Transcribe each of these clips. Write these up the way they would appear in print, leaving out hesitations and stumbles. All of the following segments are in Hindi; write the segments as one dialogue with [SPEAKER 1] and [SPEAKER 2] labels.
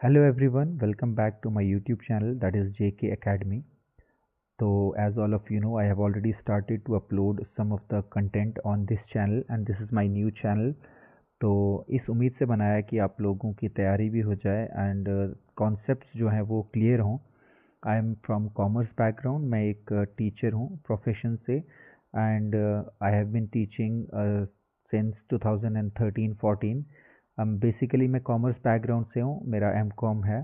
[SPEAKER 1] Hello everyone, welcome back to my YouTube channel, that is JK Academy. So as all of you know, I have already started to upload some of the content on this channel and this is my new channel. तो इस उम्मीद से बनाया कि आप लोगों की तैयारी भी हो जाए एंड कॉन्सेप्ट्स जो हैं वो क्लियर हों। I am from commerce background, मैं एक टीचर हूँ प्रोफेशन से and I have been teaching since 2013-14। Basically मैं कॉमर्स बैकग्राउंड से हूँ, मेरा एमकॉम है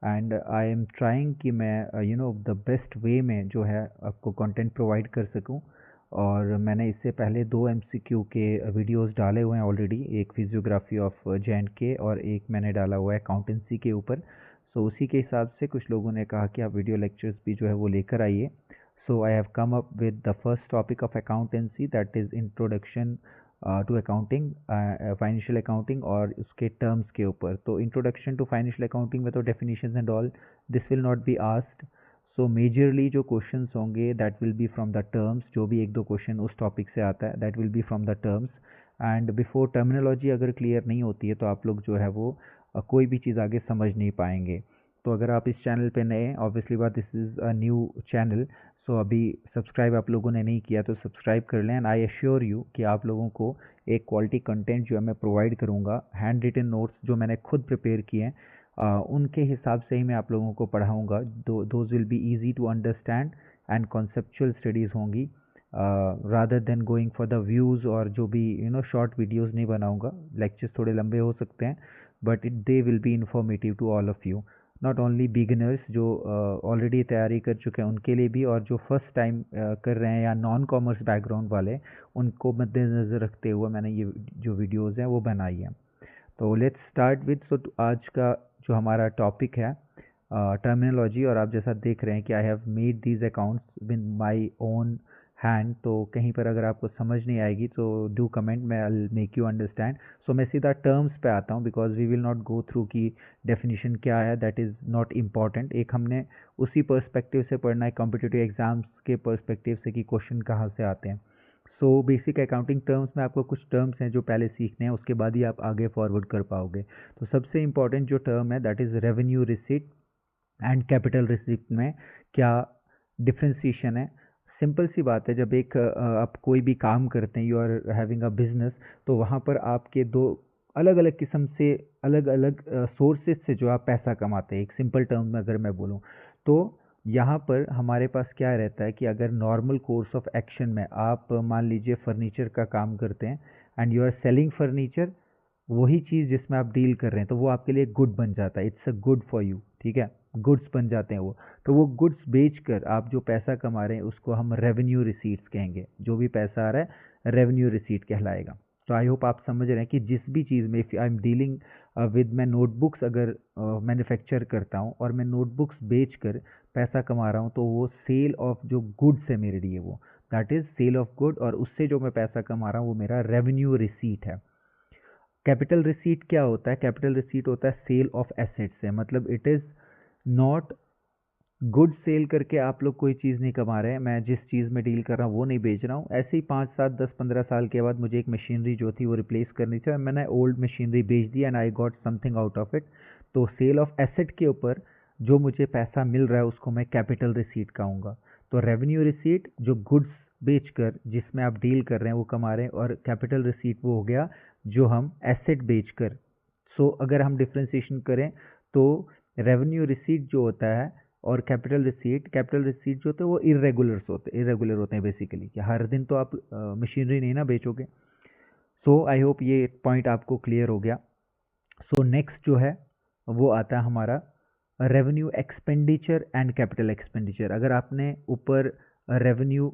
[SPEAKER 1] एंड आई एम ट्राइंग कि मैं द बेस्ट वे में जो है आपको कंटेंट प्रोवाइड कर सकूँ। और मैंने इससे पहले 2 एमसीक्यू के वीडियोस डाले हुए हैं ऑलरेडी, एक फिजियोग्राफी ऑफ जे&के और एक मैंने डाला हुआ है अकाउंटेंसी के ऊपर। सो उसी के हिसाब से कुछ लोगों ने कहा कि आप वीडियो लेक्चर्स भी जो है वो लेकर आइए। So I have come up with the first topic of accountancy, that is introduction to accounting, financial accounting और उसके टर्म्स के ऊपर। तो इंट्रोडक्शन टू फाइनेंशियल अकाउंटिंग में तो definitions and all this will not be asked. So majorly जो क्वेश्चंस होंगे that will be from the terms, जो भी एक दो क्वेश्चन उस टॉपिक से आता है that will be from the terms. And before terminology अगर क्लियर नहीं होती है तो आप लोग जो है वो कोई भी चीज़ आगे समझ नहीं पाएंगे। तो अगर आप इस चैनल पे नए, ऑब्वियसली बात this is a new channel, so अभी सब्सक्राइब आप लोगों ने नहीं किया तो सब्सक्राइब कर लें। एंड आई एश्योर यू कि आप लोगों को एक क्वालिटी कंटेंट जो है मैं प्रोवाइड करूँगा। हैंड रिटन नोट्स जो मैंने खुद प्रिपेयर किए हैं उनके हिसाब से ही मैं आप लोगों को पढ़ाऊँगा। Those will be easy to understand and conceptual studies होंगी rather than going for the views, और जो भी शॉर्ट वीडियोज़ नहीं बनाऊँगा। लेक्चर्स थोड़े लंबे हो सकते हैं but they will be informative to all of you, not only beginners जो ऑलरेडी तैयारी कर चुके हैं उनके लिए भी, और जो फर्स्ट टाइम कर रहे हैं या नॉन कॉमर्स बैकग्राउंड वाले उनको मद्देनज़र रखते हुए मैंने ये जो वीडियोज़ हैं वो बनाई हैं। तो लेट्स स्टार्ट विद, सो आज का जो हमारा टॉपिक है टर्मिनोलॉजी। और आप जैसा देख रहे हैं कि I have made these accounts with my own hand. तो कहीं पर अगर आपको समझ नहीं आएगी तो डू कमेंट, मैं I make you understand. So मैं सीधा टर्म्स पे आता हूँ because we will not go through की डेफिनेशन क्या है, दैट इज़ नॉट इम्पॉर्टेंट। एक हमने उसी पर्सपेक्टिव से पढ़ना है कॉम्पिटिटिव एग्जाम्स के पर्सपेक्टिव से कि क्वेश्चन कहाँ से आते हैं। सो बेसिक अकाउंटिंग टर्म्स में आपको कुछ टर्म्स हैं जो पहले सीखने हैं, उसके बाद ही आप आगे फॉरवर्ड कर पाओगे। तो सबसे इंपॉर्टेंट जो टर्म है that is revenue receipt and capital receipt में क्या डिफ्रेंसिएशन है। सिंपल सी बात है, जब एक आप कोई भी काम करते हैं, you are having a business, तो वहाँ पर आपके दो अलग अलग किस्म से अलग अलग सोर्सेज से जो आप पैसा कमाते हैं। एक सिंपल टर्म में अगर मैं बोलूँ तो यहाँ पर हमारे पास क्या रहता है कि अगर नॉर्मल कोर्स ऑफ एक्शन में आप मान लीजिए फर्नीचर का काम करते हैं and you are selling furniture, वही चीज़ जिसमें आप डील कर रहे हैं तो वो आपके लिए गुड बन जाता है, it's a good for you, ठीक है, गुड्स बन जाते हैं वो। तो वो गुड्स बेचकर आप जो पैसा कमा रहे हैं उसको हम रेवेन्यू रिसीट्स कहेंगे। जो भी पैसा आ रहा है रेवेन्यू रिसीट कहलाएगा। तो आई होप आप समझ रहे हैं कि जिस भी चीज़ में, if I am dealing with, मैं नोटबुक्स अगर मैन्युफैक्चर करता हूँ और मैं नोटबुक्स बेच कर पैसा कमा रहा हूँ तो वो सेल ऑफ जो गुड्स है मेरे लिए, वो that is sale of good, और उससे जो मैं पैसा कमा रहा हूँ वो मेरा रेवेन्यू रिसीट है। कैपिटल रिसीट क्या होता है? कैपिटल रिसीट होता है सेल ऑफ एसेट्स है, मतलब it is not good sale करके आप लोग कोई चीज़ नहीं कमा रहे हैं। मैं जिस चीज़ में डील कर रहा हूँ वो नहीं बेच रहा हूँ। ऐसे ही 5, 7, 10, 15 साल के बाद मुझे एक मशीनरी जो थी वो रिप्लेस करनी थी और मैंने ओल्ड मशीनरी बेच दी and I got something out of it. तो सेल ऑफ एसेट के ऊपर जो मुझे पैसा मिल रहा है उसको मैं कैपिटल रिसीट कहूँगा। तो रेवेन्यू रिसीट जो गुड्स बेचकर जिसमें आप डील कर रहे हैं वो कमा रहे हैं, और कैपिटल रिसीट वो हो गया जो हम एसेट बेचकर। सो अगर हम डिफ्रेंसिएशन करें तो रेवेन्यू रिसीट जो होता है और कैपिटल रिसीट जो होते हैं वो इरेगुलर होते हैं बेसिकली, कि हर दिन तो आप मशीनरी नहीं ना बेचोगे। सो आई होप ये पॉइंट आपको क्लियर हो गया। सो नेक्स्ट जो है वो आता है हमारा revenue expenditure and capital expenditure. अगर आपने ऊपर रेवेन्यू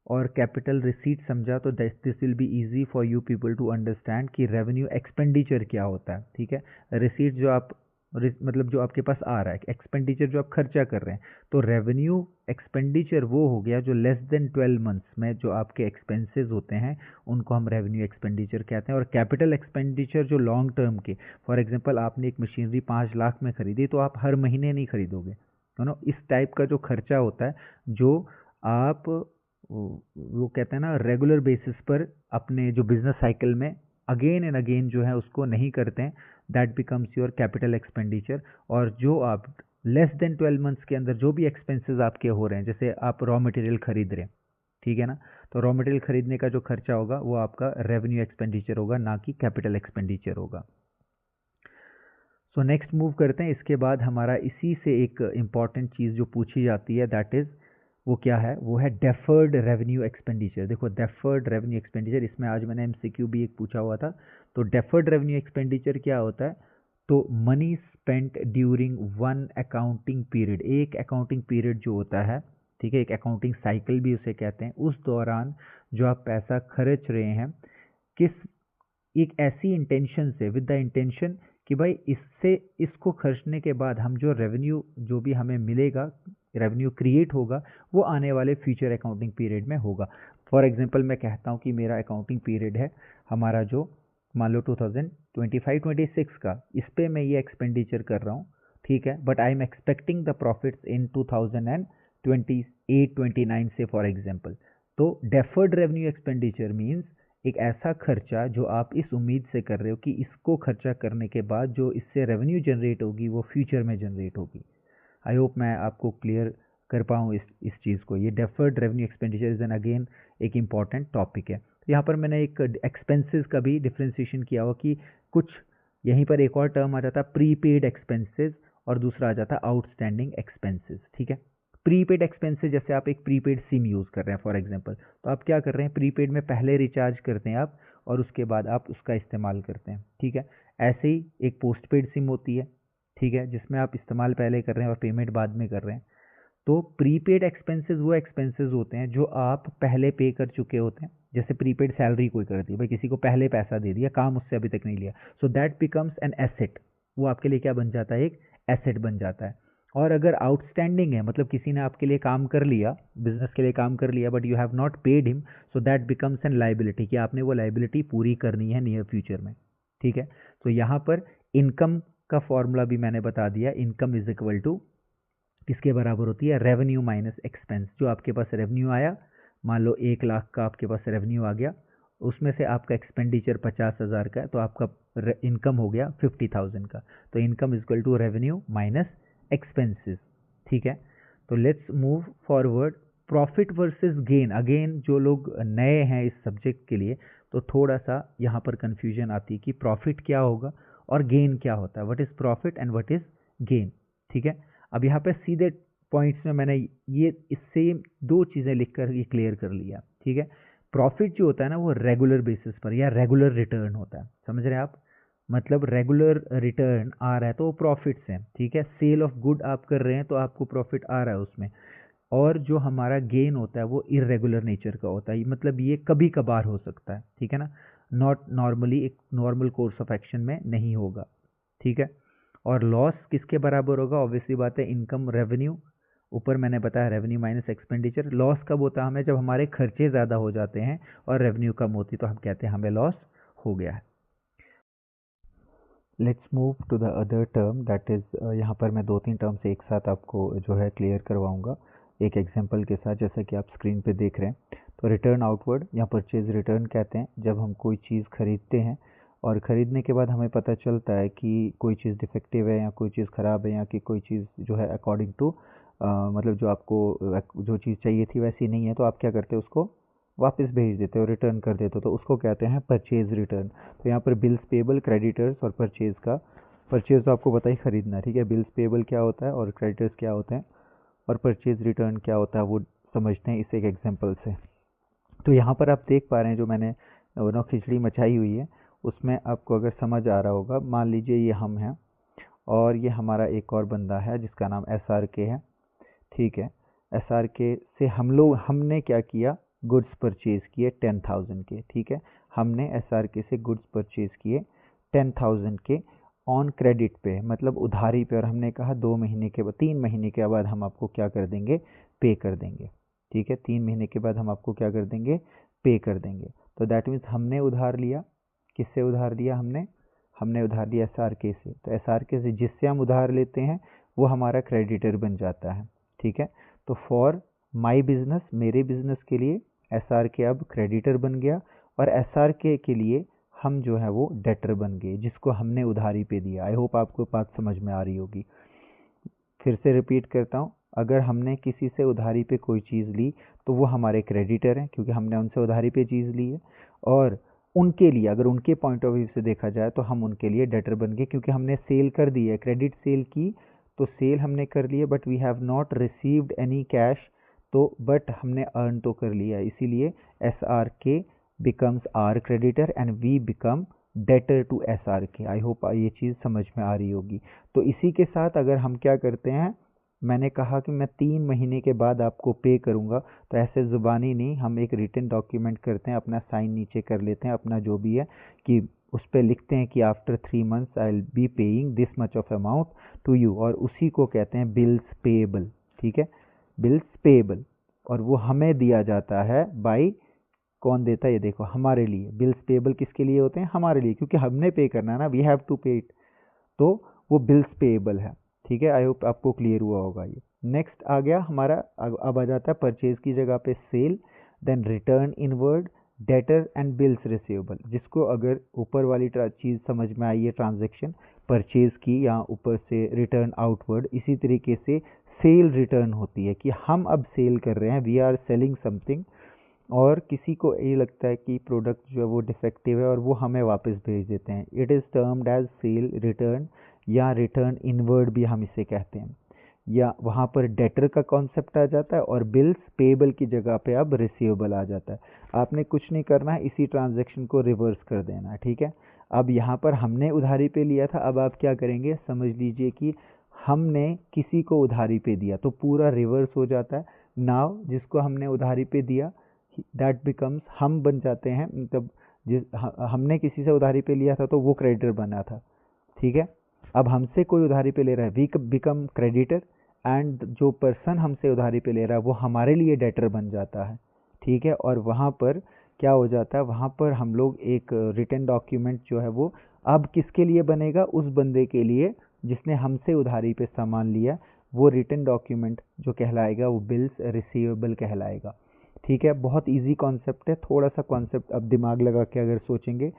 [SPEAKER 1] और कैपिटल रिसीट समझा तो this will be easy for you people to understand कि रेवेन्यू एक्सपेंडिचर क्या होता है, ठीक है। रिसीट जो आप मतलब जो आपके पास आ रहा है, एक्सपेंडिचर जो आप खर्चा कर रहे हैं। तो रेवेन्यू एक्सपेंडिचर वो हो गया जो लेस देन 12 मंथ्स में जो आपके एक्सपेंसेस होते हैं उनको हम रेवेन्यू एक्सपेंडिचर कहते हैं। और कैपिटल एक्सपेंडिचर जो लॉन्ग टर्म के, फॉर एग्जांपल आपने एक मशीनरी 5 लाख में खरीदी तो आप हर महीने नहीं खरीदोगे, इस टाइप का जो खर्चा होता है जो आप वो कहते हैं ना रेगुलर बेसिस पर अपने जो बिजनेस साइकिल में अगेन एंड अगेन जो है उसको नहीं करते हैं, that becomes your capital expenditure. और जो आप लेस देन 12 मंथ्स के अंदर जो भी एक्सपेंसेस आपके हो रहे हैं, जैसे आप रॉ मटेरियल खरीद रहे हैं, ठीक है ना, तो रॉ मटेरियल खरीदने का जो खर्चा होगा वो आपका रेवेन्यू एक्सपेंडिचर होगा, ना कि कैपिटल एक्सपेंडिचर होगा। सो नेक्स्ट मूव करते हैं। इसके बाद हमारा इसी से एक इम्पॉर्टेंट चीज़ जो पूछी जाती है दैट इज़ वो क्या है, वो है डेफर्ड रेवेन्यू एक्सपेंडिचर। देखो डेफर्ड रेवेन्यू एक्सपेंडिचर, इसमें आज मैंने एमसीक्यू भी एक पूछा हुआ था। तो डेफर्ड रेवेन्यू एक्सपेंडिचर क्या होता है, तो money spent during one accounting period, एक अकाउंटिंग पीरियड जो होता है, ठीक है, एक अकाउंटिंग साइकिल भी उसे कहते हैं, उस दौरान जो आप पैसा खर्च रहे हैं, किस एक ऐसी इंटेंशन से, विद द इंटेंशन कि भाई इससे इसको खर्चने के बाद हम जो रेवेन्यू जो भी हमें मिलेगा, रेवेन्यू क्रिएट होगा, वो आने वाले फ्यूचर अकाउंटिंग पीरियड में होगा। फॉर एग्जांपल मैं कहता हूँ कि मेरा अकाउंटिंग पीरियड है हमारा जो मान लो 2025-26 का, इस पे मैं ये एक्सपेंडिचर कर रहा हूँ, ठीक है, but I am expecting the profits इन 2028-29 से फॉर एग्जांपल। तो डेफर्ड रेवेन्यू एक्सपेंडिचर मीन्स एक ऐसा खर्चा जो आप इस उम्मीद से कर रहे हो कि इसको खर्चा करने के बाद जो इससे रेवेन्यू जनरेट होगी वो फ्यूचर में जनरेट होगी। आई होप मैं आपको क्लियर कर पाऊँ इस चीज़ को। ये deferred revenue expenditure is an again एक इम्पॉर्टेंट टॉपिक है। तो यहाँ पर मैंने एक एक्सपेंसेस का भी डिफ्रेंसिएशन किया हुआ कि कुछ यहीं पर एक और टर्म आ जाता है प्रीपेड एक्सपेंसेस और दूसरा आ जाता है आउटस्टैंडिंग एक्सपेंसेस, ठीक है। प्रीपेड एक्सपेंसेस, जैसे आप एक प्रीपेड सिम यूज़ कर रहे हैं फॉर एग्जांपल, तो आप क्या कर रहे हैं, प्रीपेड में पहले रिचार्ज करते हैं आप और उसके बाद आप उसका इस्तेमाल करते हैं, ठीक है। ऐसे ही एक पोस्टपेड सिम होती है, ठीक है, जिसमें आप इस्तेमाल पहले कर रहे हैं और पेमेंट बाद में कर रहे हैं। तो प्रीपेड एक्सपेंसेस वो एक्सपेंसेस होते हैं जो आप पहले पे कर चुके होते हैं। जैसे प्रीपेड सैलरी कोई कर दी, भाई किसी को पहले पैसा दे दिया, काम उससे अभी तक नहीं लिया, so that becomes an asset. वो आपके लिए क्या बन जाता है, एक एसेट बन जाता है। और अगर आउटस्टैंडिंग है, मतलब किसी ने आपके लिए काम कर लिया, बिजनेस के लिए काम कर लिया, but you have not paid him, so that becomes N liability, कि आपने वो लाइबिलिटी पूरी करनी है नियर फ्यूचर में, ठीक है। तो यहाँ पर इनकम का फॉर्मूला भी मैंने बता दिया, इनकम इज इक्वल टू किसके बराबर होती है, रेवेन्यू माइनस एक्सपेंस। जो आपके पास रेवेन्यू आया, मान लो 1 लाख का आपके पास रेवेन्यू आ गया, उसमें से आपका एक्सपेंडिचर 50,000 का है, तो आपका इनकम हो गया 50,000 का। तो income is equal to revenue minus expenses, ठीक है। तो let's move forward, profit versus gain. Again जो लोग नए हैं इस सब्जेक्ट के लिए, तो थोड़ा सा यहाँ पर कंफ्यूजन आती है कि प्रॉफिट क्या होगा और गेन क्या होता है, what is profit and what is gain, ठीक है। अब यहाँ पे सीधे पॉइंट्स में मैंने ये इससे दो चीज़ें लिखकर ये क्लियर कर लिया, ठीक है। प्रॉफिट जो होता है ना, वो रेगुलर बेसिस पर या रेगुलर रिटर्न होता है, समझ रहे हैं आप, मतलब रेगुलर रिटर्न आ रहा है तो वो प्रॉफिट से, ठीक है। सेल ऑफ गुड आप कर रहे हैं तो आपको प्रॉफिट आ रहा है उसमें। और जो हमारा गेन होता है वो इरेगुलर नेचर का होता है, मतलब ये कभी कभार हो सकता है, ठीक है ना, नॉट नॉर्मली, एक नॉर्मल कोर्स ऑफ एक्शन में नहीं होगा, ठीक है। और लॉस किसके बराबर होगा, ऑब्वियसली बात है, इनकम रेवेन्यू, ऊपर मैंने बताया रेवेन्यू माइनस एक्सपेंडिचर। लॉस कब होता है हमें, जब हमारे खर्चे ज़्यादा हो जाते हैं और रेवेन्यू कम होती, तो हम कहते हैं हमें लॉस हो गया है। Let's move to the other term, that is यहाँ पर मैं 2-3 टर्म से एक साथ आपको जो है क्लियर करवाऊँगा एक एग्जांपल के साथ, जैसा कि आप स्क्रीन पे देख रहे हैं। तो रिटर्न आउटवर्ड या परचेज रिटर्न कहते हैं जब हम कोई चीज़ खरीदते हैं और ख़रीदने के बाद हमें पता चलता है कि कोई चीज़ डिफेक्टिव है या कोई चीज़ ख़राब है या कि कोई चीज़ जो है अकॉर्डिंग टू मतलब जो आपको जो चीज़ चाहिए थी वैसी नहीं है, तो आप क्या करते हो, उसको वापस भेज देते हो, रिटर्न कर देते हो, तो उसको कहते हैं परचेज रिटर्न। तो यहाँ पर बिल्स पेबल, क्रेडिटर्स और परचेज का, परचेज तो आपको पता ही खरीदना है, ठीक है, बिल्स पेबल क्या होता है और क्रेडिटर्स क्या होते हैं और परचेज रिटर्न क्या होता है वो समझते हैं इस एक एग्जांपल से। तो यहाँ पर आप देख पा रहे हैं जो मैंने ना खिचड़ी मचाई हुई है, उसमें आपको अगर समझ आ रहा होगा, मान लीजिए ये हम हैं और ये हमारा एक और बंदा है जिसका नाम SRK है, ठीक है। SRK से हमने क्या किया, गुड्स परचेज किए 10,000 के, ठीक है। हमने SRK से गुड्स परचेज किए 10,000 के ऑन क्रेडिट पे, मतलब उधारी पे, और हमने कहा 2 महीने के बाद, 3 महीने के बाद हम आपको क्या कर देंगे, पे कर देंगे, ठीक है। 3 महीने के बाद हम आपको क्या कर देंगे, पे कर देंगे। तो दैट मीन्स हमने उधार लिया, किससे उधार लिया, हमने उधार लिया SRK से। तो SRK से जिससे हम उधार लेते हैं वो हमारा क्रेडिटर बन जाता है, ठीक है। तो फॉर माई बिजनेस, मेरे बिजनेस के लिए SRK अब क्रेडिटर बन गया और SRK के लिए हम जो है वो डेटर बन गए जिसको हमने उधारी पे दिया। आई होप आपको बात समझ में आ रही होगी। फिर से रिपीट करता हूँ, अगर हमने किसी से उधारी पे कोई चीज़ ली तो वो हमारे क्रेडिटर हैं क्योंकि हमने उनसे उधारी पे चीज़ ली है, और उनके लिए अगर उनके पॉइंट ऑफ व्यू से देखा जाए तो हम उनके लिए डेटर बन गए क्योंकि हमने सेल कर दी है, क्रेडिट सेल की, तो सेल हमने कर ली है but we have not received any cash, तो बट हमने अर्न तो कर लिया है, इसीलिए S R K becomes our creditor and we become debtor to S R K. I hope ये चीज़ समझ में आ रही होगी। तो इसी के साथ अगर हम क्या करते हैं, मैंने कहा कि मैं 3 महीने के बाद आपको पे करूंगा, तो ऐसे ज़ुबानी नहीं, हम एक रिटन डॉक्यूमेंट करते हैं, अपना साइन नीचे कर लेते हैं, अपना जो भी है कि उस पर लिखते हैं कि after 3 months I will be paying this much of amount to you, और उसी को कहते हैं बिल्स पेएबल। ठीक है, बिल्स पेएबल, और वो हमें दिया जाता है बाई, कौन देता है ये देखो, हमारे लिए। बिल्स पेएबल किसके लिए होते हैं, हमारे लिए, क्योंकि हमने पे करना है ना, वी हैव टू पे इट, तो वो बिल्स पेएबल है। ठीक है, आई होप आपको क्लियर हुआ होगा ये। नेक्स्ट आ गया हमारा, अब आ जाता है परचेज की जगह पे sale, then return inward, debtor and bills receivable, जिसको अगर ऊपर वाली चीज़ समझ में आई है ट्रांजेक्शन परचेज की या ऊपर से रिटर्न आउटवर्ड, इसी तरीके से सेल रिटर्न होती है कि हम अब सेल कर रहे हैं, वी आर सेलिंग समथिंग, और किसी को ये लगता है कि प्रोडक्ट जो है वो डिफेक्टिव है और वो हमें वापस भेज देते हैं, it is termed as sale return या रिटर्न इनवर्ड भी हम इसे कहते हैं। या वहाँ पर डेटर का कॉन्सेप्ट आ जाता है और बिल्स पेएबल की जगह पे अब रिसीवेबल आ जाता है। आपने कुछ नहीं करना है, इसी ट्रांजैक्शन को रिवर्स कर देना है। ठीक है, अब यहाँ पर हमने उधारी पे लिया था, अब आप क्या करेंगे, समझ लीजिए कि हमने किसी को उधारी पे दिया, तो पूरा रिवर्स हो जाता है। नाउ जिसको हमने उधारी पे दिया दैट बिकम्स, हम बन जाते हैं, मतलब हमने किसी से उधारी पे लिया था तो वो क्रेडिटर बना था। ठीक है, अब हमसे कोई उधारी पे ले रहा है, वी बिकम क्रेडिटर, एंड जो पर्सन हमसे उधारी पे ले रहा है वो हमारे लिए डेटर बन जाता है। ठीक है, और वहाँ पर क्या हो जाता है, वहाँ पर हम लोग एक रिटन डॉक्यूमेंट जो है वो अब किसके लिए बनेगा, उस बंदे के लिए जिसने हमसे उधारी पे सामान लिया, वो रिटन डॉक्यूमेंट जो कहलाएगा वो बिल्स रिसीवेबल कहलाएगा। ठीक है, बहुत इजी कॉन्सेप्ट है, थोड़ा सा कॉन्सेप्ट अब दिमाग लगा के अगर सोचेंगे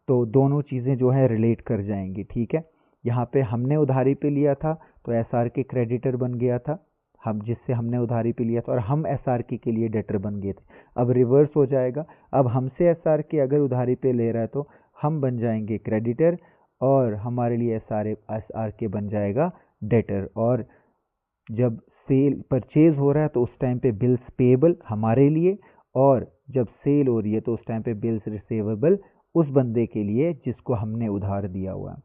[SPEAKER 1] तो दोनों चीज़ें जो है रिलेट कर जाएंगी। ठीक है, यहाँ पे हमने उधारी पे लिया था तो एसआर के क्रेडिटर बन गया था, हम जिससे हमने उधारी पे लिया था, और हम एसआर के लिए डेटर बन गए थे। अब रिवर्स हो जाएगा, अब हमसे एसआर के अगर उधारी पे ले रहा है तो हम बन जाएंगे क्रेडिटर और हमारे लिए एसआर के बन जाएगा डेटर। और जब सेल परचेज हो रहा है तो उस टाइम पे बिल्स पेएबल हमारे लिए, और जब सेल हो रही है तो उस टाइम पे बिल्स रिसीवेबल उस बंदे के लिए जिसको हमने उधार दिया हुआ है।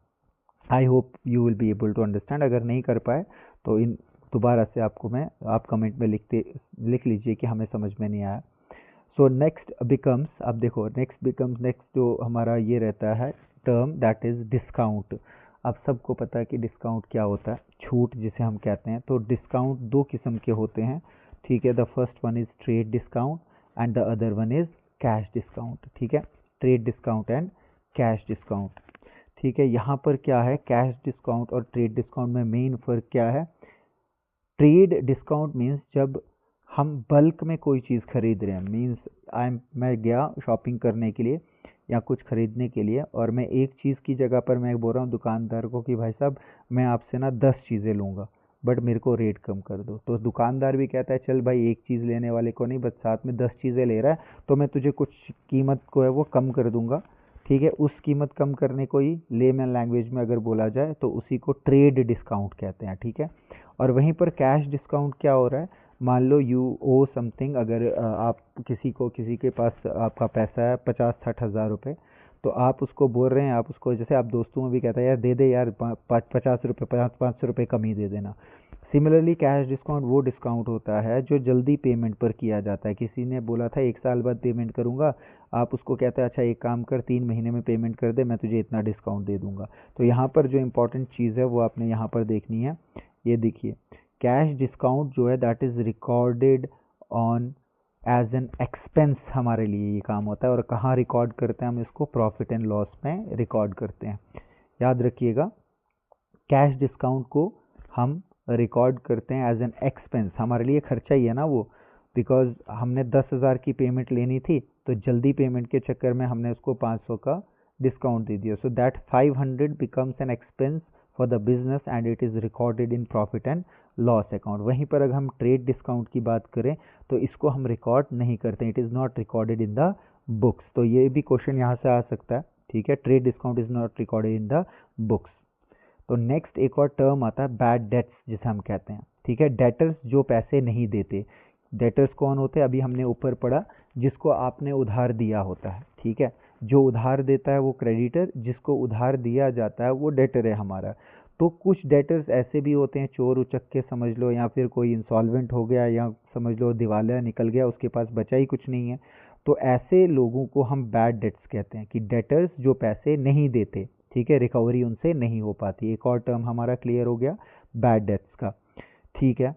[SPEAKER 1] I hope you will be able to understand. अगर नहीं कर पाए तो इन दोबारा से आपको मैं, आप कमेंट में लिख लीजिए कि हमें समझ में नहीं आया। सो नेक्स्ट बिकम्स, अब देखो नेक्स्ट जो हमारा ये रहता है टर्म, दैट इज डिस्काउंट। अब सबको पता है कि डिस्काउंट क्या होता है, छूट जिसे हम कहते हैं। तो डिस्काउंट दो किस्म के होते हैं। ठीक है, the first one is trade discount and the other one is cash discount. ठीक है, trade discount and cash discount. ठीक है, यहाँ पर क्या है, कैश डिस्काउंट और ट्रेड डिस्काउंट में मेन फर्क क्या है। ट्रेड डिस्काउंट मीन्स जब हम बल्क में कोई चीज़ खरीद रहे हैं, मीन्स मैं गया शॉपिंग करने के लिए या कुछ खरीदने के लिए, और मैं एक चीज़ की जगह पर मैं बोल रहा हूँ दुकानदार को कि भाई साहब मैं आपसे ना 10 चीज़ें लूँगा बट मेरे को रेट कम कर दो, तो दुकानदार भी कहता है चल भाई एक चीज़ लेने वाले को नहीं बस साथ में 10 चीज़ें ले रहा है तो मैं तुझे कुछ कीमत को है वो कम कर दूंगा। ठीक है, उस कीमत कम करने को ही लेमैन लैंग्वेज में अगर बोला जाए तो उसी को ट्रेड डिस्काउंट कहते हैं। ठीक है, और वहीं पर कैश डिस्काउंट क्या हो रहा है, मान लो यू ओ समथिंग, अगर आप किसी के पास आपका पैसा है 50-60 हज़ार रुपये, तो आप उसको बोल रहे हैं, आप उसको जैसे आप दोस्तों में भी कहता है यार दे दे यार 50 रुपये 500 रुपये कम ही दे देना। सिमिलरली कैश डिस्काउंट वो डिस्काउंट होता है जो जल्दी पेमेंट पर किया जाता है। किसी ने बोला था 1 साल बाद पेमेंट करूंगा, आप उसको कहते हैं अच्छा एक काम कर 3 महीने में पेमेंट कर दे, मैं तुझे इतना डिस्काउंट दे दूंगा। तो यहाँ पर जो इंपॉर्टेंट चीज़ है वो आपने यहाँ पर देखनी है। ये देखिए, कैश डिस्काउंट जो है that is recorded on as an expense, हमारे लिए ये काम होता है। और कहाँ रिकॉर्ड करते हैं हम इसको, प्रॉफिट एंड लॉस में रिकॉर्ड करते हैं। याद रखिएगा, कैश डिस्काउंट को हम रिकॉर्ड करते हैं एज एन एक्सपेंस, हमारे लिए खर्चा ही है ना वो, बिकॉज हमने 10,000 की पेमेंट लेनी थी तो जल्दी पेमेंट के चक्कर में हमने उसको 500 का डिस्काउंट दे दिया, so that 500 becomes an expense for the business and it is recorded in profit and loss account. वहीं पर अगर हम ट्रेड डिस्काउंट की बात करें तो इसको हम रिकॉर्ड नहीं करते, it is not recorded in the books. तो ये भी क्वेश्चन यहाँ से आ सकता है, ठीक है, trade discount is not recorded in the books. तो नेक्स्ट एक और टर्म आता है बैड डेट्स, जिसे हम कहते हैं, ठीक है, डेटर्स जो पैसे नहीं देते। डेटर्स कौन होते हैं, अभी हमने ऊपर पढ़ा, जिसको आपने उधार दिया होता है, ठीक है, जो उधार देता है वो क्रेडिटर, जिसको उधार दिया जाता है वो डेटर है हमारा। तो कुछ डेटर्स ऐसे भी होते हैं, चोर उचक्के समझ लो, या फिर कोई इंसॉल्वेंट हो गया, या समझ लो दिवालिया निकल गया, उसके पास बचा ही कुछ नहीं है, तो ऐसे लोगों को हम बैड डेट्स कहते हैं, कि डेटर्स जो पैसे नहीं देते, ठीक है, रिकवरी उनसे नहीं हो पाती। एक और टर्म हमारा क्लियर हो गया बैड डेट्स का, ठीक है।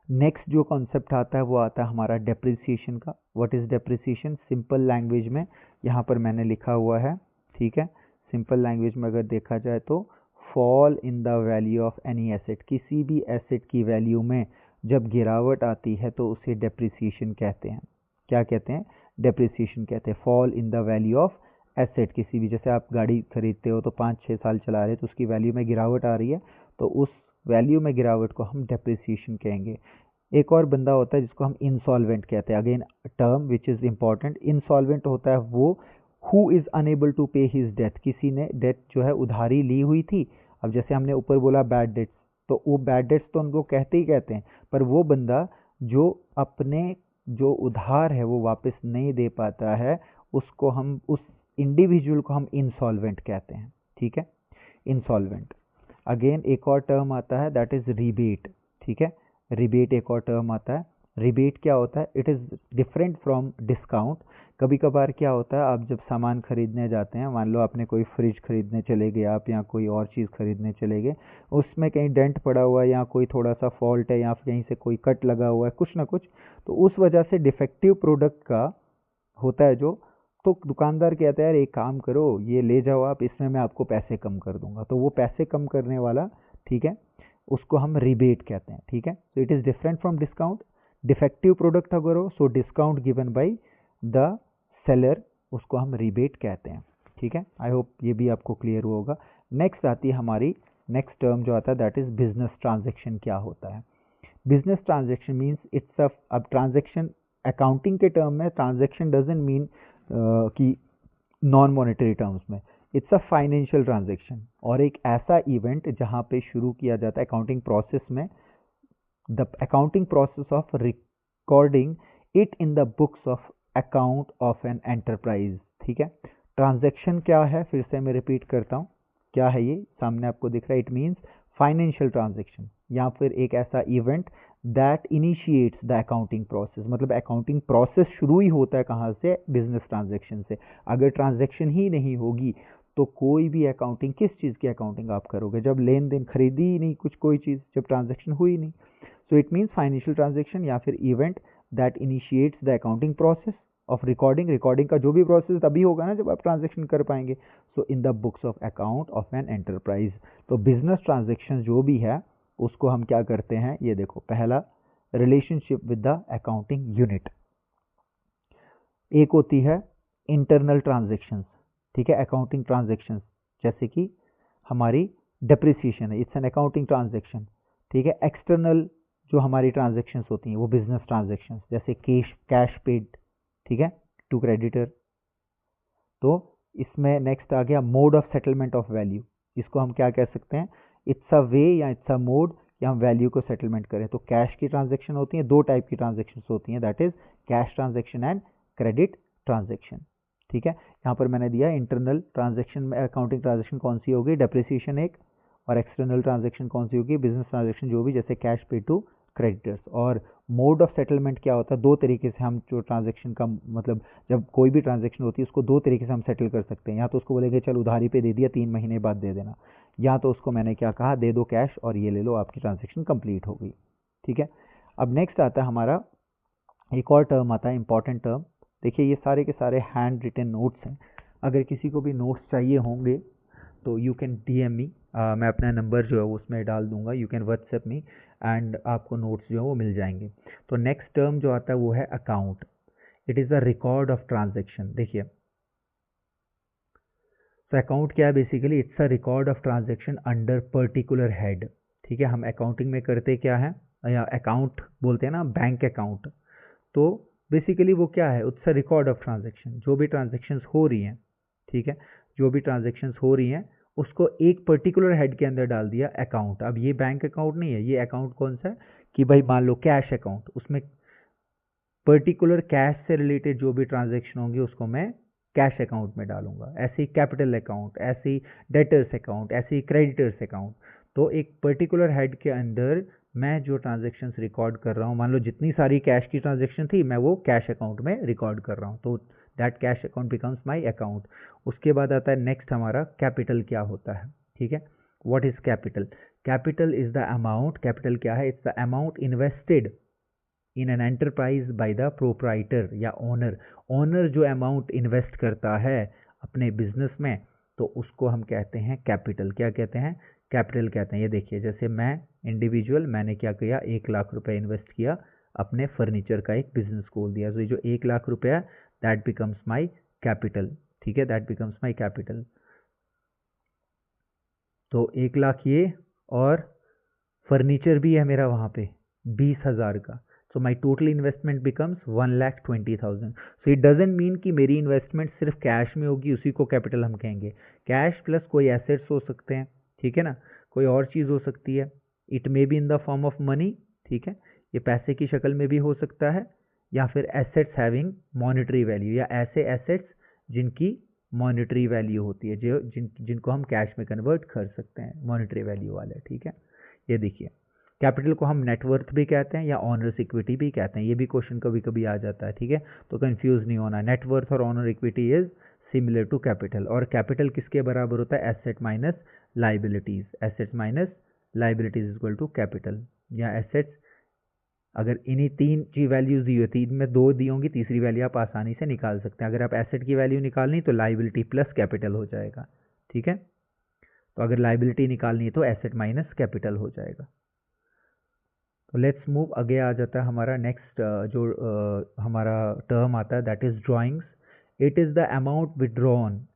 [SPEAKER 1] नेक्स्ट जो कॉन्सेप्ट आता है वो आता है हमारा डेप्रिसिएशन का। What is depreciation, simple language में यहाँ पर मैंने लिखा हुआ है, ठीक है, सिंपल लैंग्वेज में अगर देखा जाए तो fall in the value of any asset, किसी भी एसेट की वैल्यू में जब गिरावट आती है तो उसे डेप्रिसिएशन कहते हैं। क्या कहते हैं, डेप्रिसिएशन कहते हैं। Fall in the value of asset, किसी भी, जैसे आप गाड़ी खरीदते हो तो 5-6 साल चला रहे हो तो उसकी वैल्यू में गिरावट आ रही है, तो उस वैल्यू में गिरावट को हम डेप्रिसिएशन कहेंगे। एक और बंदा होता है जिसको हम इंसॉल्वेंट कहते हैं, again term which is important. Insolvent होता है वो हु इज़ अनेबल टू पे हिज डेट, किसी ने डेट जो है उधारी ली हुई थी, अब जैसे हमने ऊपर बोला बैड डेट्स, तो वो बैड डेट्स तो उनको कहते ही कहते हैं, पर वो बंदा जो अपने जो उधार है वो वापस नहीं दे पाता है, उसको हम, उस इंडिविजुअल को हम इंसॉल्वेंट कहते हैं, ठीक है, इंसॉल्वेंट। अगेन एक और टर्म आता है दैट इज रिबेट, ठीक है, रिबेट एक और टर्म आता है। रिबेट क्या होता है, it is different from discount. कभी कभार क्या होता है, आप जब सामान खरीदने जाते हैं, मान लो आपने कोई फ्रिज खरीदने चले गए आप, या कोई और चीज़ खरीदने चले गए, उसमें कहीं डेंट पड़ा हुआ है या कोई थोड़ा सा फॉल्ट है या फिर कहीं से कोई कट लगा हुआ है, कुछ ना कुछ, तो उस वजह से डिफेक्टिव प्रोडक्ट का होता है जो, तो दुकानदार कहता है यार एक काम करो, ये ले जाओ आप, इसमें मैं आपको पैसे कम कर दूंगा, तो वो पैसे कम करने वाला, ठीक है, उसको हम रिबेट कहते हैं, ठीक है। So it is different from discount. Defective product अगर हो, so discount given by the seller, उसको हम रिबेट कहते हैं, ठीक है। आई होप ये भी आपको क्लियर हुआ होगा। नेक्स्ट आती है हमारी, नेक्स्ट टर्म जो आता है दैट इज बिजनेस ट्रांजेक्शन। क्या होता है business transaction, means it's a, अब ट्रांजेक्शन अकाउंटिंग के टर्म में ट्रांजेक्शन डजंट मीन कि नॉन मॉनेटरी टर्म्स में, इट्स अ फाइनेंशियल ट्रांजेक्शन, और एक ऐसा इवेंट जहां पे शुरू किया जाता है अकाउंटिंग प्रोसेस में, the accounting process of recording it in the books of account of an enterprise, ठीक है। ट्रांजेक्शन क्या है, फिर से मैं रिपीट करता हूँ, क्या है ये, सामने आपको दिख रहा है, इट मीन्स फाइनेंशियल ट्रांजेक्शन, या फिर एक ऐसा event that initiates the accounting process, मतलब अकाउंटिंग प्रोसेस शुरू ही होता है कहाँ से, बिजनेस ट्रांजेक्शन से। अगर ट्रांजेक्शन ही नहीं होगी तो कोई भी अकाउंटिंग, किस चीज़ की अकाउंटिंग आप करोगे, जब लेन देन खरीदी ही नहीं कुछ कोई चीज़, जब ट्रांजेक्शन हुई नहीं। So it means financial transaction या फिर event that initiates the accounting process of recording, recording का जो भी प्रोसेस तभी होगा ना जब आप ट्रांजेक्शन कर पाएंगे, so in the books of account of an enterprise. तो बिजनेस ट्रांजेक्शन जो भी है उसको हम क्या करते हैं, ये देखो, पहला relationship with the accounting unit. एक होती है इंटरनल ट्रांजेक्शन्स, ठीक है, अकाउंटिंग ट्रांजेक्शन्स, जैसे कि हमारी डेप्रिसिएशन है, इट्स एन अकाउंटिंग ट्रांजेक्शन, ठीक है। एक्सटर्नल जो हमारी ट्रांजेक्शन्स होती हैं वो बिजनेस ट्रांजेक्शन्स, जैसे कैश पेड, ठीक है, टू क्रेडिटर। तो इसमें नेक्स्ट आ गया mode of settlement of value, इसको हम क्या कह सकते हैं, इट्स अ वे या इट्स अ मोड कि हम वैल्यू को सेटलमेंट करें। तो कैश की ट्रांजेक्शन होती है, दो टाइप की ट्रांजेक्शन होती हैं, that is cash transaction and credit transaction, ठीक है। यहाँ पर मैंने दिया इंटरनल ट्रांजेक्शन में अकाउंटिंग ट्रांजेक्शन कौन सी होगी, डेप्रिसिएशन एक, और एक्सटर्नल ट्रांजेक्शन कौन सी होगी, बिजनेस ट्रांजेक्शन जो भी, जैसे कैश पे टू क्रेडिटर्स। और मोड ऑफ सेटलमेंट क्या होता है, दो तरीके से हम जो ट्रांजेक्शन का, मतलब जब कोई भी ट्रांजेक्शन होती है उसको दो तरीके से हम सेटल कर सकते हैं, या तो उसको बोलेंगे चल उधारी पे दे दिया 3 महीने बाद दे देना, या तो उसको मैंने क्या कहा, दे दो कैश और ये ले लो, आपकी ट्रांजेक्शन कंप्लीट हो गई, ठीक है। अब नेक्स्ट आता है हमारा, एक और टर्म आता है इंपॉर्टेंट टर्म। देखिए ये सारे के सारे हैंड रिटन नोट्स हैं, अगर किसी को भी नोट्स चाहिए होंगे तो यू कैन DM मी, मैं अपना नंबर जो है उसमें डाल दूंगा, you can WhatsApp me and आपको नोट्स जो है वो मिल जाएंगे। तो नेक्स्ट टर्म जो आता है वो है account, it is a record of transaction. देखिए तो अकाउंट क्या है basically, it's a record of transaction under particular head. ठीक है, हम अकाउंटिंग में करते क्या है, या अकाउंट बोलते हैं ना बैंक अकाउंट, तो बेसिकली वो क्या है, it's a record of transaction, जो भी ट्रांजेक्शन्स हो रही हैं, ठीक है, जो भी ट्रांजेक्शन्स हो रही हैं उसको एक पर्टिकुलर हेड के अंदर डाल दिया अकाउंट। अब ये बैंक अकाउंट नहीं है, ये अकाउंट कौन सा है कि भाई मान लो कैश अकाउंट, उसमें पर्टिकुलर कैश से रिलेटेड जो भी ट्रांजेक्शन होंगे उसको मैं कैश अकाउंट में डालूंगा। ऐसे ही कैपिटल अकाउंट, ऐसे ही डेटर्स अकाउंट, ऐसे ही क्रेडिटर्स अकाउंट। तो एक पर्टिकुलर हेड के अंदर मैं जो ट्रांजेक्शन्स रिकॉर्ड कर रहा हूँ, मान लो जितनी सारी कैश की ट्रांजेक्शन थी मैं वो कैश अकाउंट में रिकॉर्ड कर रहा हूँ, तो that cash account becomes my account. उसके बाद आता है नेक्स्ट हमारा कैपिटल क्या होता है। ठीक है, what is capital? Capital is the amount, capital क्या है, it's the amount invested in an enterprise by the proprietor या ओनर। ओनर जो अमाउंट इन्वेस्ट करता है अपने बिजनेस में, तो उसको हम कहते हैं कैपिटल। क्या कहते हैं? कैपिटल कहते हैं। ये देखिए, जैसे मैं इंडिविजुअल, मैंने क्या किया, 1,00,000 रुपये इन्वेस्ट किया, अपने फर्नीचर का एक बिजनेस खोल दिया, तो ये जो 1,00,000 रुपया दैट बिकम्स माई कैपिटल। ठीक है, दैट बिकम्स माई कैपिटल। तो 1,00,000 ये, और फर्नीचर भी है मेरा वहाँ पे 20,000 का, so my total investment becomes 1,20,000। So it doesn't mean कि मेरी इन्वेस्टमेंट सिर्फ कैश में होगी, उसी को कैपिटल हम कहेंगे। कैश प्लस कोई एसेट्स हो सकते हैं, ठीक है ना, कोई और चीज़ हो सकती है, it may be in the form of money, ठीक है, ये पैसे की शक्ल में भी हो सकता है, या फिर एसेट्स हैविंग मॉनिटरी वैल्यू, या ऐसे एसेट्स जिनकी मॉनिटरी वैल्यू होती है, जो जिनको हम कैश में कन्वर्ट कर सकते हैं, मॉनिटरी वैल्यू वाले। ठीक है, ये देखिए, कैपिटल को हम नेटवर्थ भी कहते हैं या ऑनर्स इक्विटी भी कहते हैं, ये भी क्वेश्चन कभी कभी आ जाता है। ठीक है, तो कंफ्यूज नहीं होना, नेटवर्थ और owner equity is similar to capital. और कैपिटल किसके बराबर होता है? Asset minus liabilities, asset minus liabilities equal to capital. या एसेट्स, अगर इन्हीं तीन की वैल्यूज दी हुई, तीन में दो दी होंगी, तीसरी वैल्यू आप आसानी से निकाल सकते हैं। अगर आप एसेट की वैल्यू निकालनी तो लाइबिलिटी प्लस कैपिटल हो जाएगा। ठीक है, तो अगर लाइबिलिटी निकालनी है तो एसेट माइनस कैपिटल हो जाएगा। तो लेट्स मूव, आगे आ जाता है हमारा नेक्स्ट जो हमारा टर्म आता है, that is drawings. It is the amount withdrawn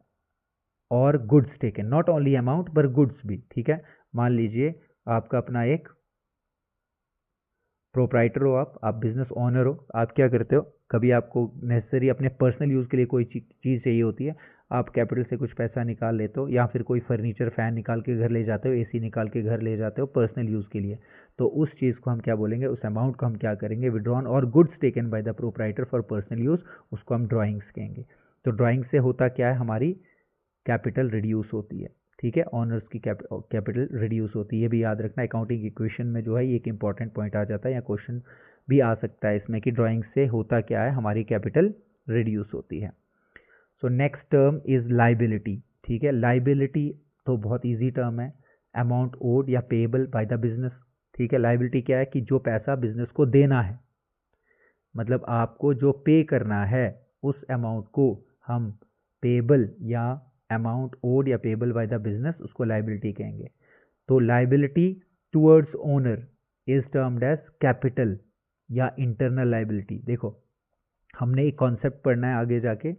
[SPEAKER 1] और goods taken, not only amount पर गुड्स भी। ठीक है, मान लीजिए आपका अपना एक प्रोप्राइटर हो, आप बिजनेस ओनर हो, आप क्या करते हो, कभी आपको नेसेसरी अपने पर्सनल यूज़ के लिए कोई चीज़ चाहिए होती है, आप कैपिटल से कुछ पैसा निकाल लेते हो, या फिर कोई फर्नीचर फैन निकाल के घर ले जाते हो, एसी निकाल के घर ले जाते हो पर्सनल यूज़ के लिए, तो उस चीज़ को हम क्या बोलेंगे, उस अमाउंट को हम क्या करेंगे, विड्रॉन और goods taken by the proprietor for personal use, उसको हम ड्राइंग्स कहेंगे। तो ड्राइंग से होता क्या है, हमारी कैपिटल रिड्यूस होती है। ठीक है, ऑनर्स की कैपिटल रिड्यूस होती है, ये भी याद रखना। अकाउंटिंग इक्वेशन में जो है ये एक इंपॉर्टेंट पॉइंट आ जाता है, या क्वेश्चन भी आ सकता है इसमें कि ड्राइंग से होता क्या है, हमारी कैपिटल रिड्यूस होती है। So next term is liability. ठीक है, लाइबिलिटी तो बहुत ईजी टर्म है, अमाउंट ओड या पेएबल बाय द बिजनेस। ठीक है, लाइबिलिटी क्या है कि जो पैसा बिजनेस को देना है, मतलब आपको जो पे करना है, उस अमाउंट को हम पेएबल या अमाउंट ओड या पेएबल बाय द बिजनेस, उसको लाइबिलिटी कहेंगे। तो liability towards owner is termed as capital या इंटरनल लाइबिलिटी। देखो, हमने एक कॉन्सेप्ट पढ़ना है आगे जाके,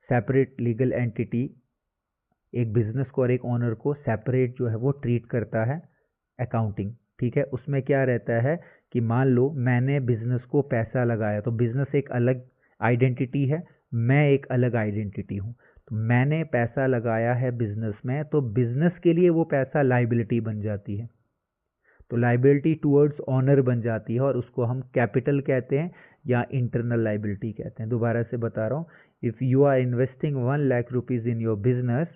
[SPEAKER 1] सेपरेट लीगल एंटिटी एक बिजनेस को और एक ओनर को सेपरेट जो है वो ट्रीट करता है अकाउंटिंग। ठीक है, उसमें क्या रहता है कि मान लो मैंने बिजनेस को पैसा लगाया, तो बिजनेस एक अलग आइडेंटिटी है, मैं एक अलग आइडेंटिटी हूँ। तो मैंने पैसा लगाया है बिजनेस में, तो बिजनेस के लिए वो पैसा लाइबिलिटी बन जाती है, तो लाइबिलिटी टुवर्ड्स ऑनर बन जाती है, और उसको हम कैपिटल कहते हैं या इंटरनल लाइबिलिटी कहते हैं। दोबारा से बता रहा हूँ, if you are investing 1,00,000 rupees in your business,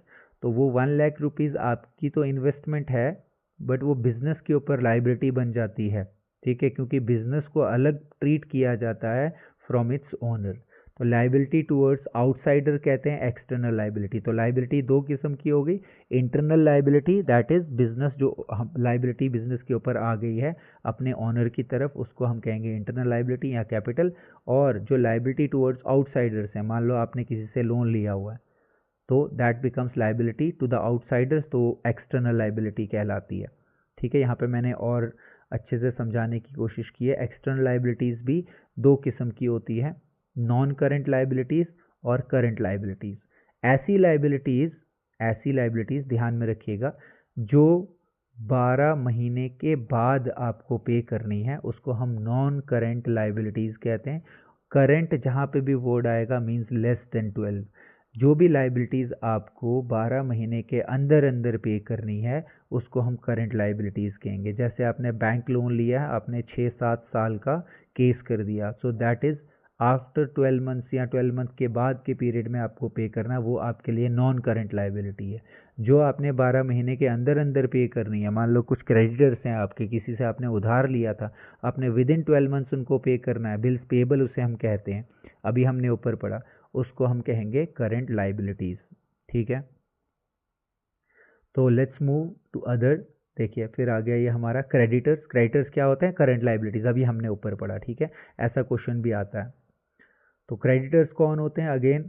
[SPEAKER 1] तो वो 1,00,000 रुपीज़ आपकी तो इन्वेस्टमेंट है, बट वो बिजनेस के ऊपर लाइबिलिटी बन जाती है। ठीक है, क्योंकि बिजनेस को अलग ट्रीट किया जाता है फ्रॉम इट्स ओनर। तो लाइबिलिटी टुवर्ड्स आउटसाइडर कहते हैं एक्सटर्नल लाइबिलिटी। तो लाइबिलिटी दो किस्म की हो गई, internal liability that is business, जो लाइबिलिटी बिजनेस के ऊपर आ गई है अपने ओनर की तरफ, उसको हम कहेंगे इंटरनल लाइबिलिटी या कैपिटल। और जो लाइबिलिटी टुवर्ड्स आउटसाइडर्स है, मान लो आपने किसी से लोन लिया हुआ है, तो that becomes liability to the outsiders, तो एक्सटर्नल लाइबिलिटी कहलाती है। ठीक है, यहाँ पे मैंने और अच्छे से समझाने की कोशिश की है। एक्सटर्नल लाइबिलिटीज़ भी दो किस्म की होती है, नॉन करंट लाइबिलिटीज़ और करंट लाइबिलिटीज़। ऐसी लाइबिलिटीज़ ऐसी लाइबिलिटीज़ ध्यान में रखिएगा जो 12 महीने के बाद आपको पे करनी है, उसको हम नॉन करेंट लाइबिलिटीज़ कहते हैं। करंट जहाँ पे भी वर्ड आएगा मींस लेस देन 12। जो भी लाइबिलिटीज़ आपको 12 महीने के अंदर अंदर पे करनी है उसको हम करंट लाइबिलिटीज़ कहेंगे। जैसे आपने बैंक लोन लिया है, आपने 6-7 साल का केस कर दिया, so that is after 12 months या 12 मंथ के बाद के पीरियड में आपको पे करना है, वो आपके लिए नॉन करंट लाइबिलिटी है। जो आपने 12 महीने के अंदर अंदर पे करनी है, मान लो कुछ क्रेडिटर्स हैं आपके, किसी से आपने उधार लिया था, आपने विद इन 12 मंथ्स उनको पे करना है, बिल्स पेबल उसे हम कहते हैं, अभी हमने ऊपर पढ़ा, उसको हम कहेंगे करंट लाइबिलिटीज़। ठीक है, तो लेट्स मूव टू अदर। देखिए फिर आ गया ये हमारा क्रेडिटर्स। क्रेडिटर्स क्या होते हैं? करंट लाइबिलिटीज़, अभी हमने ऊपर पढ़ा। ठीक है, ऐसा क्वेश्चन भी आता है। तो क्रेडिटर्स कौन होते हैं? अगेन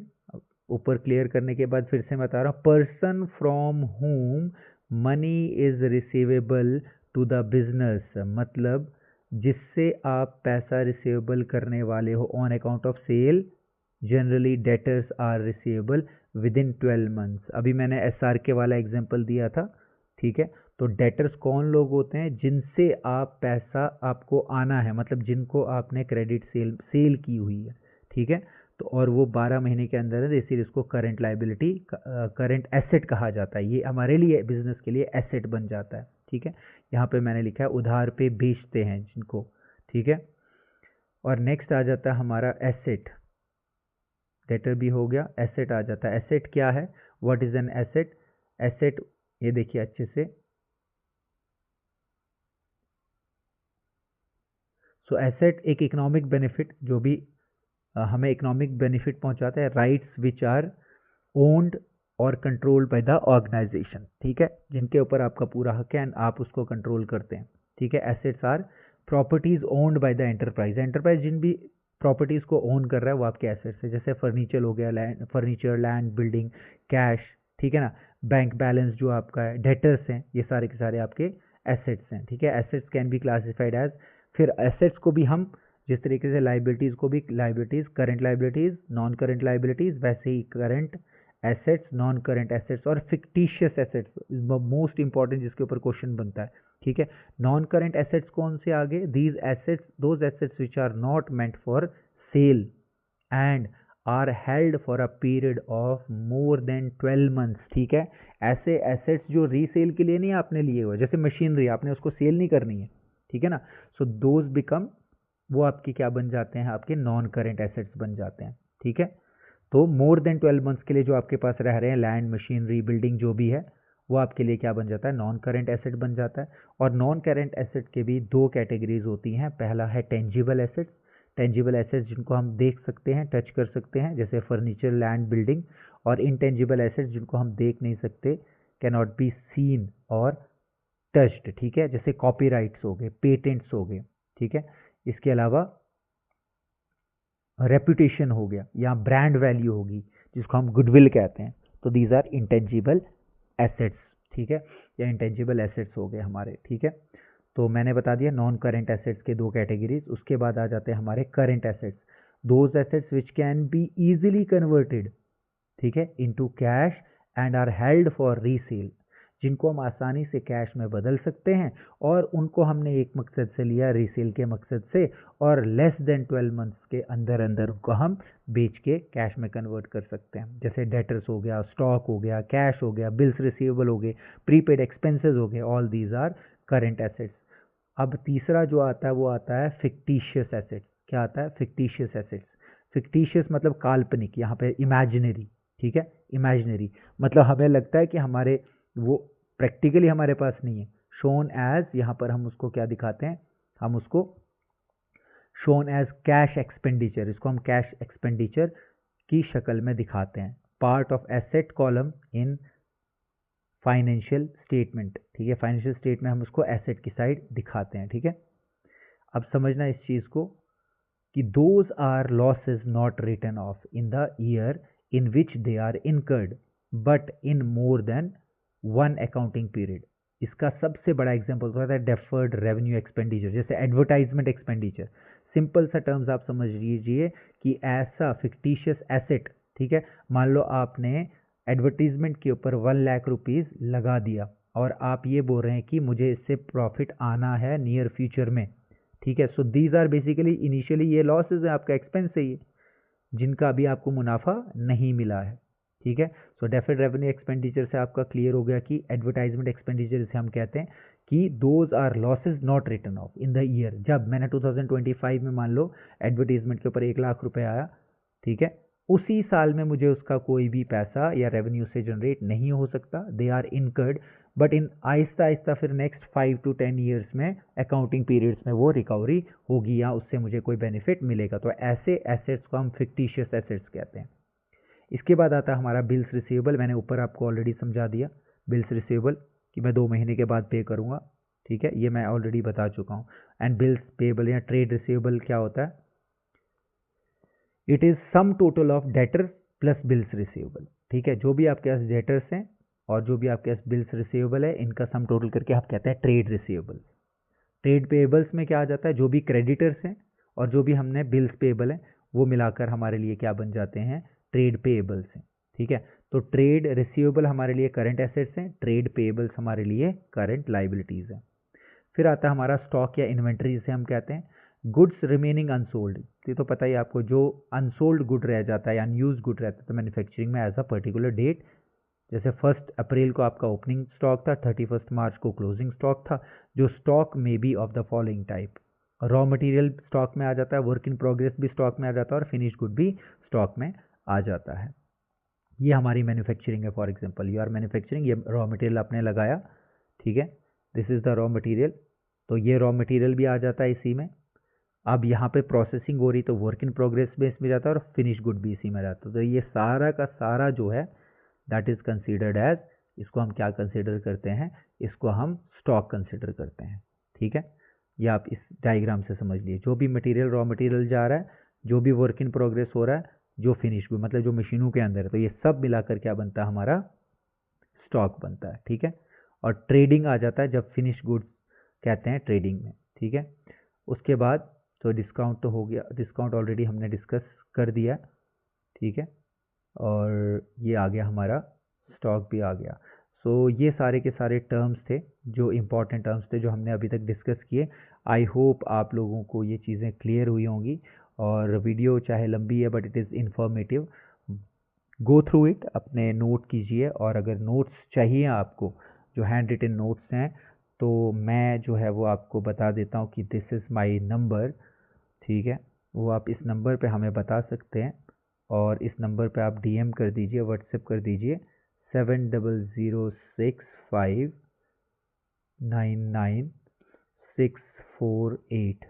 [SPEAKER 1] ऊपर क्लियर करने के बाद फिर से मैं बता रहा हूँ, person from whom money is receivable to the business, मतलब जिससे आप पैसा रिसीवेबल करने वाले हो on account of sale, generally debtors are receivable within 12 months. अभी मैंने एसआर के वाला एग्जांपल दिया था। ठीक है, तो डेटर्स कौन लोग होते हैं? जिनसे आप पैसा आपको आना है, मतलब जिनको आपने क्रेडिट सेल की हुई है। ठीक है, तो और वो 12 महीने के अंदर है, इसीलिए इसको करंट लाइबिलिटी, करंट एसेट कहा जाता है। ये हमारे लिए बिजनेस के लिए एसेट बन जाता है। ठीक है, यहाँ पे मैंने लिखा है उधार पे बेचते हैं जिनको। ठीक है, और नेक्स्ट आ जाता है हमारा एसेट। डेटर भी हो गया, एसेट आ जाता है। एसेट क्या है? What is an asset? Asset, ये देखिए अच्छे से, सो एसेट एक इकोनॉमिक बेनिफिट, जो भी हमें इकोनॉमिक बेनिफिट पहुंचाता है, राइट्स विच आर ओन्ड और कंट्रोल्ड बाय द ऑर्गेनाइजेशन। ठीक है, जिनके ऊपर आपका पूरा हक है एंड आप उसको कंट्रोल करते हैं। ठीक है, assets are properties owned by the enterprise. Enterprise जिन भी प्रॉपर्टीज को ओन कर रहा है वो आपके एसेट्स है। जैसे फर्नीचर हो गया, फर्नीचर, लैंड, बिल्डिंग, कैश। ठीक है ना, बैंक बैलेंस जो आपका है, डेटर्स हैं, ये सारे के सारे आपके एसेट्स हैं। ठीक है, assets can be classified as, फिर एसेट्स को भी हम जिस तरीके से लाइबिलिटीज़ को भी liabilities, current liabilities, non current liabilities, वैसे ही current assets, non current assets और fictitious assets is most important, जिसके ऊपर क्वेश्चन बनता है। ठीक है, नॉन करंट एसेट्स कौन से आगे? These assets, those assets which are not meant for sale and are held for a period of more than 12 months. ठीक है, ऐसे एसेट्स जो रीसेल के लिए नहीं आपने लिए हुए, जैसे मशीनरी आपने उसको सेल नहीं करनी है। ठीक है ना, सो दोज बिकम, वो आपके क्या बन जाते हैं? आपके नॉन करेंट एसेट्स बन जाते हैं। ठीक है, तो मोर देन 12 मंथ्स के लिए जो आपके पास रह रहे हैं, लैंड, मशीनरी, बिल्डिंग जो भी है, वो आपके लिए क्या बन जाता है? नॉन करेंट एसेट बन जाता है। और नॉन करेंट एसेट के भी दो कैटेगरीज होती हैं। पहला है टेंजिबल एसेट्स। टेंजिबल एसेट्स जिनको हम देख सकते हैं, टच कर सकते हैं, जैसे फर्नीचर, लैंड, बिल्डिंग। और इनटेंजिबल एसेट्स जिनको हम देख नहीं सकते, कैन नॉट बी सीन और टच्ड। ठीक है, जैसे कॉपीराइट्स हो गए, पेटेंट्स हो गए। ठीक है, इसके अलावा रेपुटेशन हो गया या ब्रांड वैल्यू होगी, जिसको हम गुडविल कहते हैं। तो दीज आर इंटेंजिबल एसेट्स। ठीक है, या इंटेंजिबल एसेट्स हो गए हमारे। ठीक है, तो मैंने बता दिया नॉन करेंट एसेट्स के दो कैटेगरीज। उसके बाद आ जाते हैं हमारे current assets, those assets which can be easily converted, ठीक है, into cash and are held for resale, जिनको हम आसानी से कैश में बदल सकते हैं और उनको हमने एक मकसद से लिया, रीसेल के मकसद से, और लेस देन 12 मंथ्स के अंदर अंदर उनको हम बेच के कैश में कन्वर्ट कर सकते हैं। जैसे डेटर्स हो गया, स्टॉक हो गया, कैश हो गया, बिल्स रिसीवेबल हो गए, प्रीपेड एक्सपेंसेस हो गए, all these are current assets. अब तीसरा जो आता है वो आता है फिक्टिशियस एसेट्स। क्या आता है? Fictitious assets. फिक्टिशियस मतलब काल्पनिक, यहाँ पे इमेजिनरी। ठीक है, इमेजिनरी मतलब हमें लगता है कि हमारे वो प्रैक्टिकली हमारे पास नहीं है। शोन एज, यहाँ पर हम उसको क्या दिखाते हैं? हम उसको शोन एज कैश एक्सपेंडिचर, इसको हम कैश एक्सपेंडिचर की शक्ल में दिखाते हैं। Part of asset column in financial statement. ठीक है, फाइनेंशियल स्टेट में हम उसको एसेट की साइड दिखाते हैं। ठीक है, अब समझना इस चीज़ को कि those are losses not written off in the year in which they are incurred but in more than one accounting period. इसका सबसे बड़ा एग्जांपल होता है डेफर्ड रेवेन्यू एक्सपेंडिचर, जैसे एडवर्टाइजमेंट एक्सपेंडिचर। सिंपल सा टर्म्स आप समझ लीजिए कि ऐसा फिक्टिशियस एसेट, ठीक है, मान लो आपने एडवर्टीजमेंट के ऊपर 1 लाख रुपीज़ लगा दिया और आप ये बोल रहे हैं कि मुझे इससे प्रॉफिट आना है नियर फ्यूचर में, ठीक है। So these are basically initially ये लॉसेज है, आपका एक्सपेंस है ये, जिनका अभी आपको मुनाफा नहीं मिला है, ठीक है। सो डेफर्ड रेवेन्यू एक्सपेंडिचर से आपका क्लियर हो गया कि एडवर्टाइजमेंट एक्सपेंडिचर जिसे हम कहते हैं कि those are losses not written off in the year. जब मैंने 2025 में मान लो एडवर्टीजमेंट के ऊपर 1 लाख रुपए आया, ठीक है, उसी साल में मुझे उसका कोई भी पैसा या रेवेन्यू से जनरेट नहीं हो सकता, they are incurred, but in आहिस्ता आहिस्ता फिर नेक्स्ट 5 to 10 ईयर्स में अकाउंटिंग पीरियड्स में वो रिकवरी होगी या उससे मुझे कोई बेनिफिट मिलेगा। तो ऐसे एसेट्स को हम फिक्टिशियस एसेट्स कहते हैं। इसके बाद आता है हमारा बिल्स रिसीवेबल। मैंने ऊपर आपको ऑलरेडी समझा दिया बिल्स रिसीवेबल कि मैं 2 महीने के बाद पे करूँगा, ठीक है, ये मैं ऑलरेडी बता चुका हूँ। एंड बिल्स पेबल या ट्रेड रिसीवेबल क्या होता है? It is sum total of debtor plus bills receivable, ठीक है। जो भी आपके पास डेटर्स हैं और जो भी आपके पास बिल्स रिसीवेबल है, इनका सम टोटल करके आप कहते हैं ट्रेड रिसीवेबल। ट्रेड पेबल्स में क्या आ जाता है? जो भी क्रेडिटर्स हैं और जो भी हमने बिल्स पेबल हैं वो मिलाकर हमारे लिए क्या बन जाते हैं? ट्रेड पेबल्स हैं, ठीक है। तो ट्रेड रिसीवेबल हमारे लिए करंट एसेट्स हैं, ट्रेड पेबल्स हमारे लिए करंट लाइबिलिटीज़ हैं। फिर आता है हमारा स्टॉक या इन्वेंट्री जिसे हम कहते हैं। गुड्स रिमेनिंग अनसोल्ड, ये तो पता ही आपको, जो अनसोल्ड गुड रह जाता है या अनयूज गुड रहता है तो मैन्युफैक्चरिंग में एज अ पर्टिकुलर डेट, जैसे 1 अप्रैल को आपका ओपनिंग स्टॉक था, 31 मार्च को क्लोजिंग स्टॉक था। जो स्टॉक में be of the following type, raw material stock में आ जाता है, वर्क इन प्रोग्रेस भी स्टॉक में आ जाता है और फिनिश गुड भी स्टॉक में आ जाता है। ये हमारी मैन्युफैक्चरिंग है। For example you are manufacturing, ये रॉ मटेरियल आपने लगाया, ठीक है, this is the raw material, तो ये रॉ मटेरियल भी आ जाता है इसी में। अब यहाँ पे प्रोसेसिंग हो रही तो वर्क इन प्रोग्रेस भी इसमें जाता है और फिनिश गुड भी इसी में जाता है। तो ये सारा का सारा जो है दैट इज़ कंसीडर्ड एज, इसको हम क्या कंसीडर करते हैं? इसको हम स्टॉक कंसीडर करते हैं, ठीक है। ये आप इस डायग्राम से समझ लिए, जो भी मटेरियल रॉ मटेरियल जा रहा है, जो भी वर्क इन प्रोग्रेस हो रहा है, जो फिनिश गुड मतलब जो मशीनों के अंदर है, तो ये सब मिलाकर क्या बनता है? हमारा स्टॉक बनता है, ठीक है। और ट्रेडिंग आ जाता है जब फिनिश गुड्स कहते हैं ट्रेडिंग में, ठीक है। उसके बाद तो डिस्काउंट तो हो गया, डिस्काउंट ऑलरेडी हमने डिस्कस कर दिया, ठीक है। और ये आ गया हमारा स्टॉक भी आ गया। सो ये सारे के सारे टर्म्स थे जो इम्पॉर्टेंट टर्म्स थे जो हमने अभी तक डिस्कस किए। आई होप आप लोगों को ये चीज़ें क्लियर हुई होंगी और वीडियो चाहे लंबी है but it is informative. Go through it, अपने नोट कीजिए, और अगर नोट्स चाहिए आपको जो हैंड रिटन नोट्स हैं तो मैं जो है वो आपको बता देता हूँ कि दिस इज़ माई नंबर, ठीक है। वो आप इस नंबर पे हमें बता सकते हैं और इस नंबर पे आप डीएम कर दीजिए, व्हाट्सएप कर दीजिए 7006599648।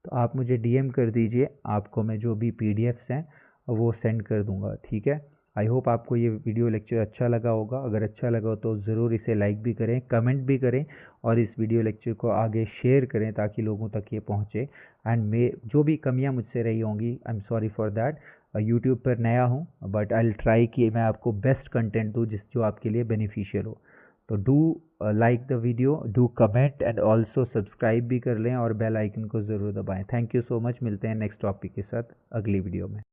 [SPEAKER 1] तो आप मुझे डीएम कर दीजिए, आपको मैं जो भी पीडीएफ्स हैं वो सेंड कर दूंगा, ठीक है। आई होप आपको ये वीडियो लेक्चर अच्छा लगा होगा। अगर अच्छा लगा हो तो ज़रूर इसे लाइक भी करें, कमेंट भी करें और इस वीडियो लेक्चर को आगे शेयर करें ताकि लोगों तक ये पहुँचे। एंड मे जो भी कमियां मुझसे रही होंगी, I am sorry for that. YouTube पर नया हूँ बट आई विल ट्राई कि मैं आपको बेस्ट कंटेंट दूँ जो आपके लिए बेनिफिशियल हो। तो do like the video, do comment and also subscribe भी कर लें और बेल आइकन को ज़रूर दबाएं। थैंक यू सो मच, मिलते हैं नेक्स्ट टॉपिक के साथ अगली वीडियो में।